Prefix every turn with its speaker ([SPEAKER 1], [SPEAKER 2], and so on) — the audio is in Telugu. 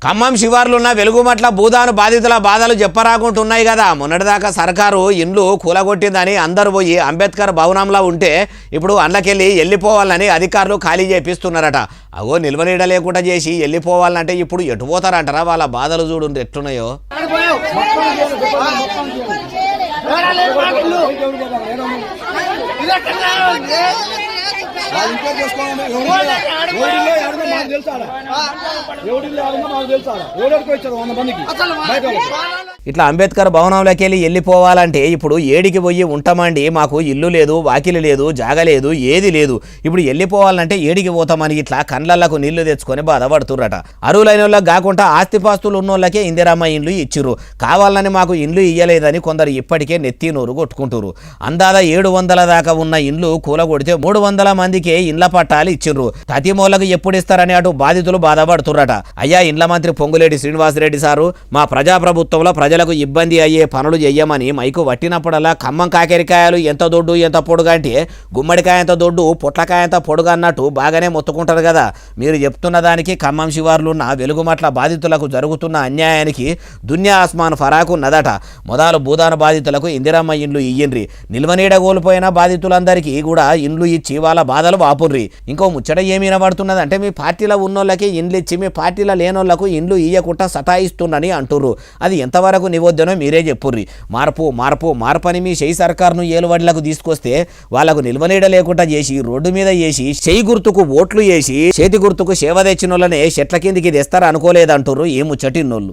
[SPEAKER 1] ఖమ్మం శివార్లున్న వెలుగుమట్ల భూదాను బాధితుల బాధలు చెప్పరాకుంటున్నాయి కదా. మొన్నటిదాకా సర్కారు ఇండ్లు కూలగొట్టిందని అందరూ పోయి అంబేద్కర్ భవనంలో ఉంటే ఇప్పుడు అండ్లకెళ్ళి వెళ్ళిపోవాలని అధికారులు ఖాళీ చేపిస్తున్నారట. అగో నిల్వనీడ లేకుండా చేసి వెళ్ళిపోవాలంటే ఇప్పుడు ఎటు పోతారంటారా? వాళ్ళ బాధలు చూడు ఎట్టున్నాయో. ఇట్లా అంబేద్కర్ భవనంలోకి వెళ్ళిపోవాలంటే ఇప్పుడు ఏడికి పోయి ఉంటామండి, మాకు ఇల్లు లేదు, వాకిలి లేదు, జాగ లేదు, ఏది లేదు, ఇప్పుడు వెళ్ళిపోవాలంటే ఏడికి పోతామని ఇట్లా కండ్లకు నీళ్లు తెచ్చుకొని బాధపడుతుర్రట. అరువులైన వాళ్ళకి కాకుండా ఆస్తిపాస్తులు ఉన్నోళ్ళకే ఇందిరమ్మ ఇండ్లు ఇచ్చిర్రు, కావాలని మాకు ఇండ్లు ఇయ్యలేదని కొందరు ఇప్పటికే నెత్తి నోరు కొట్టుకుంటురు. అందాద 700 దాకా ఉన్న ఇండ్లు కూలగొడితే 300 మందికే ఇండ్ల పట్టాలు ఇచ్చిర్రు. తతిమూలకు ఎప్పుడు ఇస్తారని అటు బాధితులు బాధపడుతుర్రట. అయ్యా, ఇండ్ల మంత్రి పొంగులేటి శ్రీనివాసరెడ్డి సారు, మా ప్రజాప్రభుత్వంలో ప్రజలకు ఇబ్బంది అయ్యే పనులు చెయ్యమని మైకు పట్టినప్పుడల్లా ఖమ్మం కాకెరికాయలు ఎంత దొడ్డు ఎంత పొడుగా అంటే గుమ్మడికాయ ఎంత దొడ్డు పొట్లకాయ ఎంత పొడుగా అన్నట్టు బాగానే మొత్తుకుంటారు కదా. మీరు చెప్తున్న దానికి ఖమ్మం శివార్లున్న వెలుగుమట్ల బాధితులకు జరుగుతున్న అన్యాయానికి దున్యా ఆస్మాన్ ఫరాకు ఉన్నదట. మొదలు భూదాన బాధితులకు ఇందిరమ్మ ఇండ్లు ఇయ్యండ్రి, నిల్వనీడ కోల్పోయిన బాధితులందరికీ కూడా ఇండ్లు ఇచ్చి వాళ్ళ బాధలు వాపుర్రి. ఇంకో ముచ్చట ఏమి వినబడుతున్నది అంటే మీ పార్టీలో ఉన్నోళ్ళకి ఇండ్లు ఇచ్చి మీ పార్టీలో లేనోళ్లకు ఇండ్లు ఇయ్యకుండా సతాయిస్తుందని అంటుర్రు. అది ఎంతవరకు నివద్దనో మీరే చెప్పుర్రి. మార్పు మార్పు మార్పని మీ షెయి సర్కార్ను ఏలువడ్లకు తీసుకొస్తే వాళ్లకు నిల్వనీడ లేకుండా చేసి రోడ్డు మీద వేసి షెయి గుర్తుకు ఓట్లు వేసి చేతి గుర్తుకు సేవ తెచ్చినోళ్ళనే చెట్ల కిందికి తెస్తారు అనుకోలేదంటుర్రు ఈ ముచ్చటిన్నోళ్ళు.